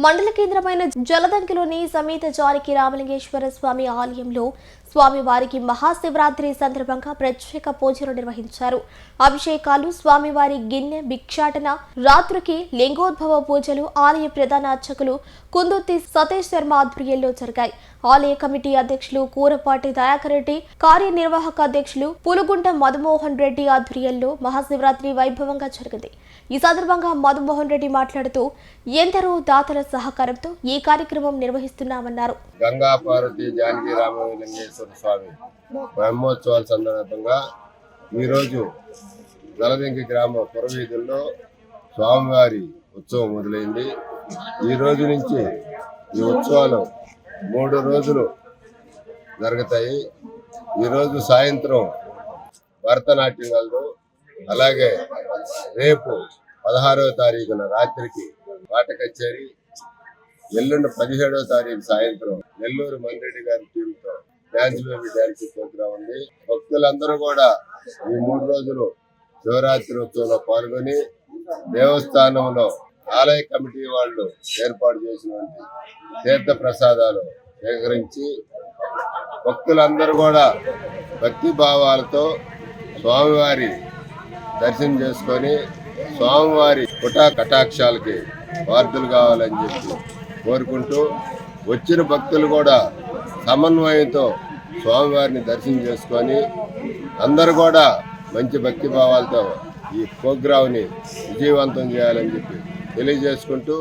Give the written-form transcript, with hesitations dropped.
మండల కేంద్రమైన జలదంకిలోని సమేత జానకి రామలింగేశ్వర స్వామి ఆలయంలో స్వామివారికి మహాశివరాత్రి సందర్భంగా ప్రత్యేక పూజలు నిర్వహించారు. అభిషేకాలు, స్వామివారి గిన్నె భిక్షాటన, రాత్రికి లింగోద్భవ పూజలు ఆలయ ప్రధాన అర్చకులు కుందుర్తి సతీష్ శర్మ ఆధ్వర్యంలో జరిగాయి. ఆలయ కమిటీ అధ్యక్షులు కూరపాటి దయాకర్ రెడ్డి, కార్యనిర్వాహక అధ్యక్షులు పులుగుంట మధుమోహన్ రెడ్డి ఆధ్వర్యంలో మహాశివరాత్రి వైభవంగా జరిగింది. ఈ సందర్భంగా మధుమోహన్ రెడ్డి మాట్లాడుతూ ఎందరో దాతల సహకారంతో ఈ కార్యక్రమం నిర్వహిస్తున్నామన్నారు. గంగా పార్వతి జానకి రామలింగేశ్వర స్వామి బ్రహ్మోత్సవాల సందర్భంగా ఈరోజు జలదంకి గ్రామ పురవీధుల్లో స్వామివారి ఉత్సవం మొదలైంది. ఈ రోజు నుంచి ఈ ఉత్సవాలు 3 రోజులు జరుగుతాయి. ఈరోజు సాయంత్రం భరతనాట్యాలు, అలాగే రేపు 16వ తారీఖున రాత్రికి పాట కచేరీ, ఎల్లుండి 17వ తారీఖు సాయంత్రం నెల్లూరు మందిరెడ్డి గారి టీంతో డ్యాన్స్ బేబీ డ్యాన్స్ ప్రోగ్రాం ఉంది. భక్తులందరూ కూడా ఈ 3 రోజులు శివరాత్రి ఉత్సవంలో పాల్గొని దేవస్థానంలో ఆలయ కమిటీ వాళ్ళు ఏర్పాటు చేసినటువంటి తీర్థ ప్రసాదాలు సేకరించి భక్తులందరూ కూడా భక్తి భావాలతో స్వామివారి దర్శనం చేసుకొని స్వామివారి కుటా కటాక్షాలకి వార్తలు కావాలని చెప్పి కోరుకుంటూ, వచ్చిన భక్తులు కూడా సమన్వయంతో స్వామివారిని దర్శనం చేసుకొని అందరూ కూడా మంచి భక్తి భావాలతో ఈ ప్రోగ్రాంని విజయవంతం చేయాలని చెప్పి తెలియజేసుకుంటూ